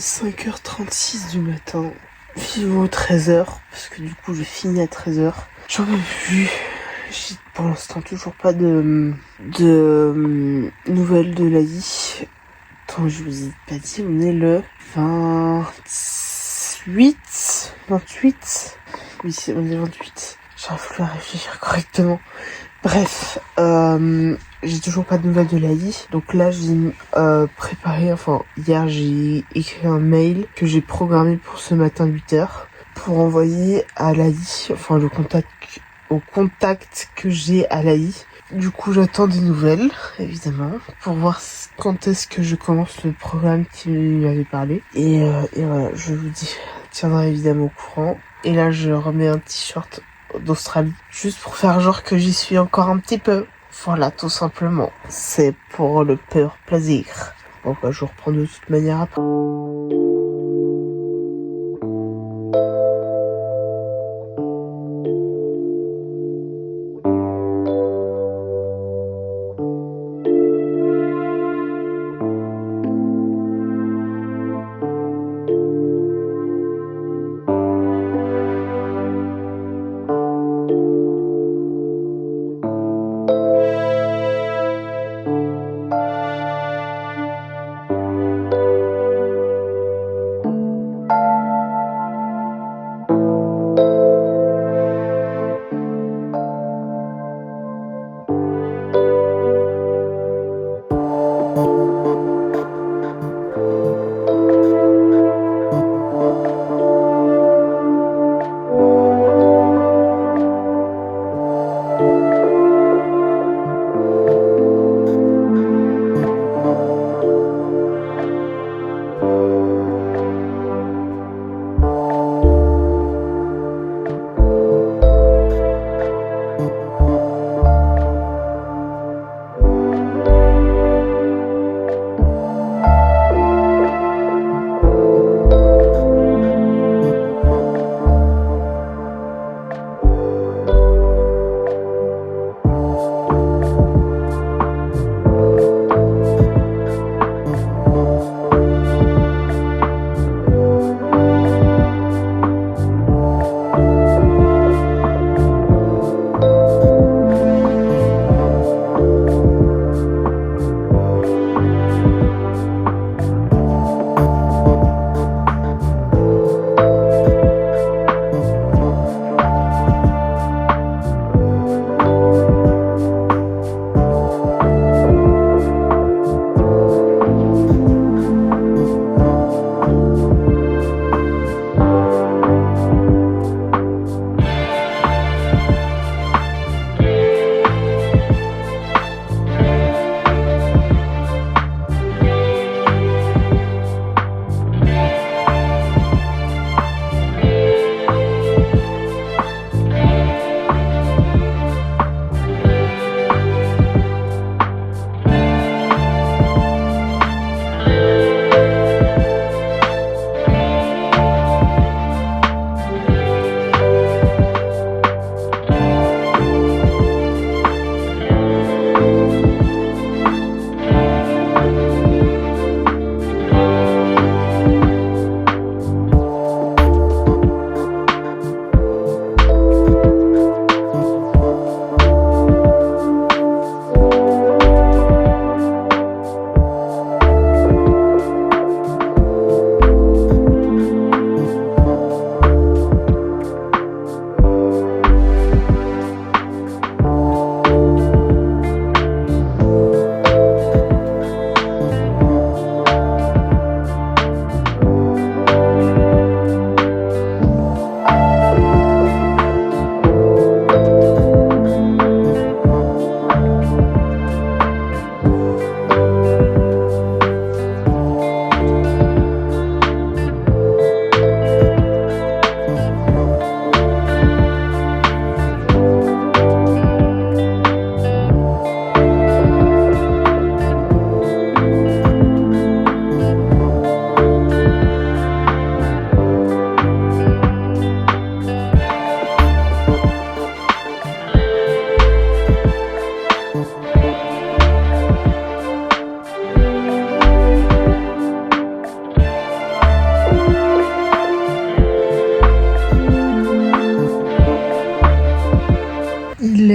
5h36 du matin. Vivement 13h, parce que du coup j'ai fini à 13h. J'en peux plus. J'ai pour l'instant toujours pas de nouvelles de l'AI. Attends, je vous ai pas dit, on est le 28. Oui, on est 28. J'arrive plus à réfléchir correctement. Bref, j'ai toujours pas de nouvelles de l'AI. Donc là, j'ai préparé, hier, j'ai écrit un mail que j'ai programmé pour ce matin 8h pour envoyer à l'AI, au contact que j'ai à l'AI. Du coup, j'attends des nouvelles, évidemment, pour voir quand est-ce que je commence le programme qui m'avait parlé. Et voilà, je vous tiendrai évidemment au courant. Et là, je remets un t-shirt d'Australie, juste pour faire genre que j'y suis encore un petit peu. Voilà, tout simplement. C'est pour le pur plaisir. Bon, bah, je reprends de toute manière après.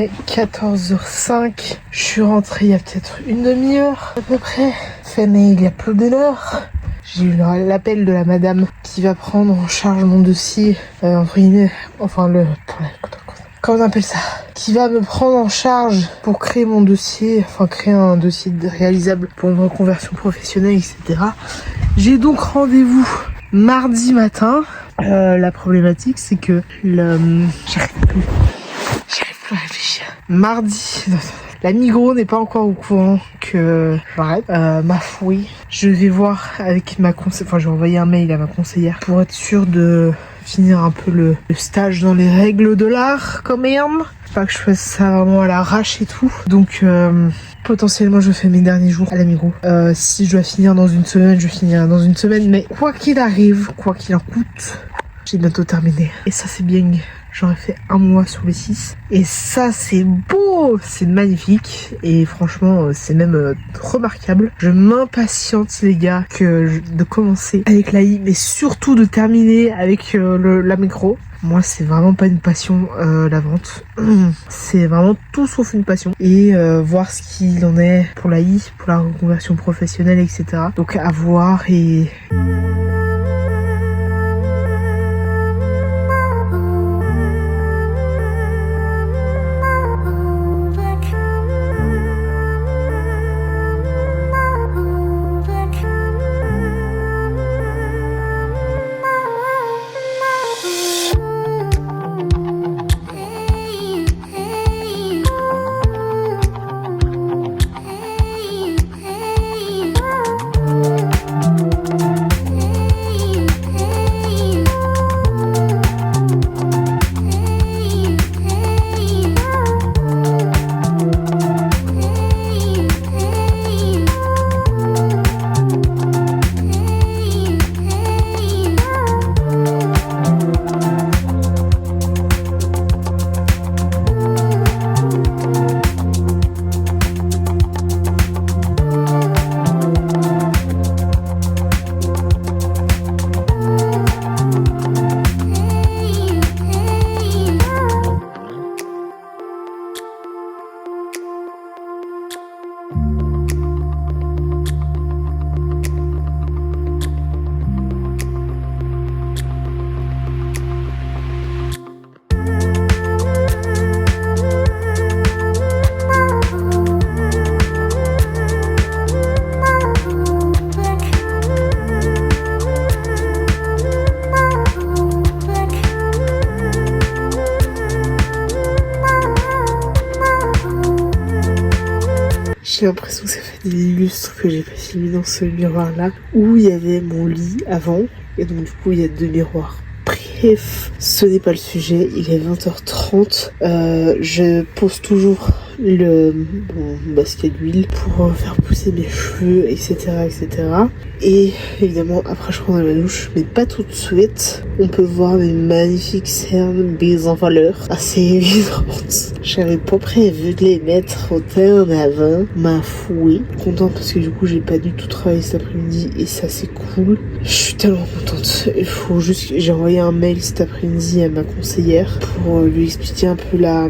est 14h05. Je suis rentrée il y a peut-être une demi-heure à peu près. Mais il y a peu d'heures. J'ai eu l'appel de la madame qui va prendre en charge mon dossier, entre guillemets, enfin comment on appelle ça, qui va me prendre en charge pour créer mon dossier, enfin créer un dossier réalisable pour une reconversion professionnelle, etc. J'ai donc rendez-vous mardi matin. La problématique, c'est que j'arrive plus à réfléchir. Mardi, la Migros n'est pas encore au courant que j'arrête. Ma foi, je vais voir avec ma conseillère, enfin je vais envoyer un mail à ma conseillère pour être sûre de finir un peu le stage dans les règles de l'art quand même. Pas que je fasse ça vraiment à l'arrache et tout. Donc potentiellement je fais mes derniers jours à la Migros. Si je dois finir dans une semaine, je finirai dans une semaine. Mais quoi qu'il arrive, quoi qu'il en coûte, j'ai bientôt terminé. Et ça c'est bien. J'aurais fait 1 mois sur les 6. Et ça, c'est beau! C'est magnifique. Et franchement, c'est même remarquable. Je m'impatiente, les gars, de commencer avec l'AI, mais surtout de terminer avec la micro. Moi, c'est vraiment pas une passion, la vente. C'est vraiment tout sauf une passion. Et voir ce qu'il en est pour l'AI, pour la reconversion professionnelle, etc. Donc, à voir et... J'ai l'impression que ça fait des lustres que j'ai pas fini dans ce miroir là où il y avait mon lit avant et donc du coup il y a 2 miroirs. Bref, ce n'est pas le sujet, il est 20h30, je pose toujours le basket d'huile pour faire pousser mes cheveux, etc., etc. Et évidemment, après je prendrai ma douche, mais pas tout de suite. On peut voir mes magnifiques cernes mises en valeur, assez évidentes. J'avais pas prévu de les mettre au temps avant, ma fouée. Contente parce que du coup, j'ai pas du tout travaillé cet après-midi et ça c'est cool. Je suis tellement contente. Il faut juste, j'ai envoyé un mail cet après-midi à ma conseillère pour lui expliquer un peu la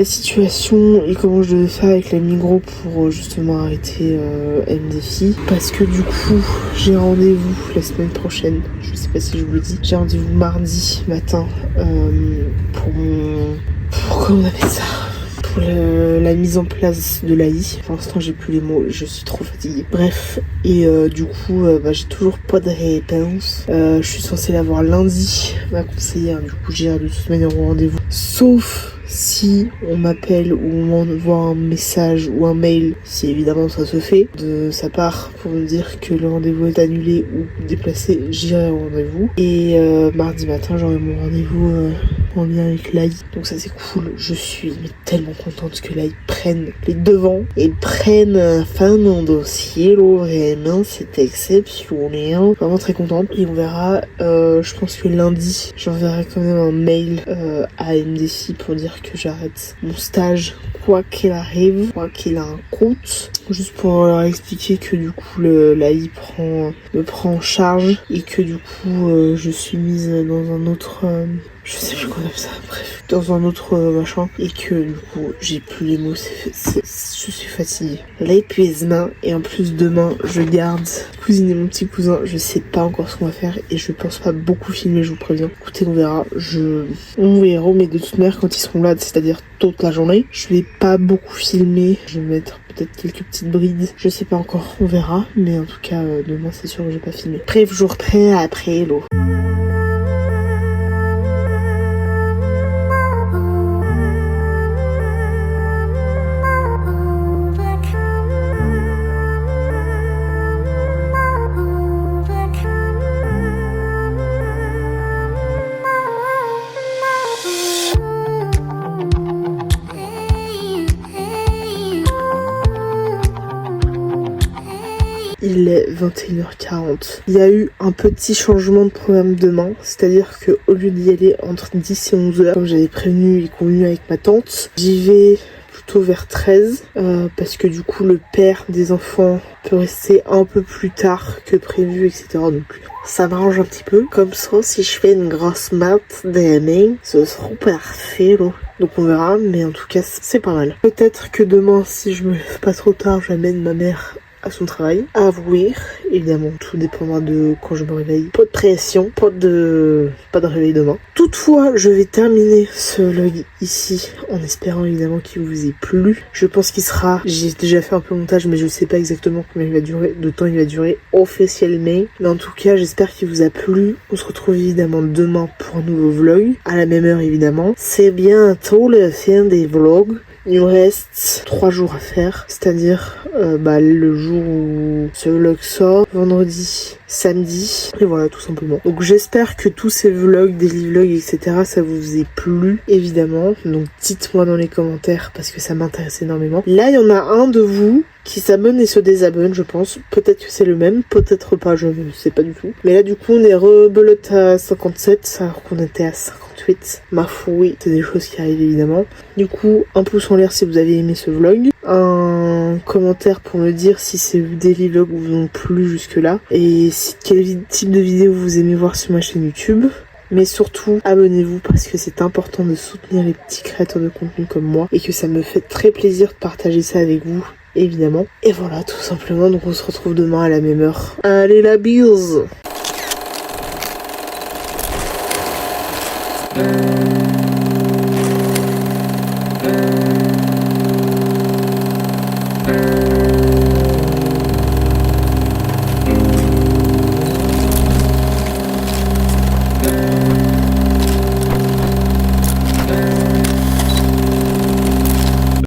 situation et comment je devais faire avec la Migros pour justement arrêter MDFI. Parce que du coup, j'ai rendez-vous la semaine prochaine, je sais pas si je vous le dis, j'ai rendez-vous mardi matin pour comment on appelle ça, pour la mise en place de l'AI. Pour l'instant j'ai plus les mots, je suis trop fatiguée. Bref, et du coup j'ai toujours pas de réponse. Je suis censée l'avoir lundi, ma conseillère, du coup j'irai de toute manière au rendez-vous. Sauf si on m'appelle ou on m'envoie un message ou un mail, si évidemment ça se fait, de sa part pour me dire que le rendez-vous est annulé ou déplacé, j'irai au rendez-vous. Et mardi matin, j'aurai mon rendez-vous en lien avec l'AI. Donc ça c'est cool, je suis tellement contente que l'AI prenne les devants et prenne enfin mon dossier, là, vraiment c'est exceptionnel. Vraiment très contente. Et on verra, je pense que lundi, j'enverrai quand même un mail à MDFI pour dire que j'arrête mon stage quoi qu'il arrive, quoi qu'il en coûte. Juste pour leur expliquer que du coup l'AI me prend en charge et que du coup je suis mise dans un autre... je sais plus comment on appelle ça, bref, dans un autre machin, et que du coup j'ai plus les mots, je suis fatiguée. L'épuisement, et en plus demain je garde cousine et mon petit cousin, je sais pas encore ce qu'on va faire et je pense pas beaucoup filmer, je vous préviens. Écoutez, on verra, on verra, mais de toute manière quand ils seront là, c'est-à-dire toute la journée, je vais pas beaucoup filmer, je vais mettre peut-être quelques petites brides, je sais pas encore, on verra, mais en tout cas demain c'est sûr que j'ai pas filmé. Bref, je vous reprends après l'eau. Il est 21h40. Il y a eu un petit changement de programme demain, c'est-à-dire que au lieu d'y aller entre 10 et 11h, comme j'avais prévenu et convenu avec ma tante, j'y vais plutôt vers 13, parce que du coup le père des enfants peut rester un peu plus tard que prévu, etc. Donc ça m'arrange un petit peu. Comme ça, si je fais une grosse maths demain, ce sera parfait, là. Donc on verra, mais en tout cas c'est pas mal. Peut-être que demain, si je me lève pas trop tard, j'amène ma mère à son travail. À avouer, évidemment, tout dépendra de quand je me réveille. Pas de pression, pas de réveil demain. Toutefois, je vais terminer ce vlog ici, en espérant évidemment qu'il vous ait plu. Je pense qu'il sera, j'ai déjà fait un peu de montage, mais je sais pas exactement combien de temps il va durer officiellement. Mais en tout cas, j'espère qu'il vous a plu. On se retrouve évidemment demain pour un nouveau vlog, à la même heure évidemment. C'est bientôt le fin des vlogs. Il me reste 3 jours à faire, c'est-à-dire le jour où ce vlog sort, vendredi, samedi, et voilà tout simplement. Donc j'espère que tous ces vlogs, daily vlogs, etc. ça vous ait plu, évidemment. Donc dites-moi dans les commentaires parce que ça m'intéresse énormément. Là il y en a un de vous qui s'abonne et se désabonne, je pense. Peut-être que c'est le même, peut-être pas, je ne sais pas du tout. Mais là du coup on est rebelote à 57 alors qu'on était à 58. Ma foi, c'est des choses qui arrivent évidemment. Du coup, un pouce en l'air si vous avez aimé ce vlog. Un commentaire pour me dire si ces daily vlogs vous ont plu jusque là. Et quel type de vidéo vous aimez voir sur ma chaîne YouTube. Mais surtout, abonnez-vous parce que c'est important de soutenir les petits créateurs de contenu comme moi. Et que ça me fait très plaisir de partager ça avec vous, évidemment. Et voilà, tout simplement. Donc on se retrouve demain à la même heure. Allez, la bise!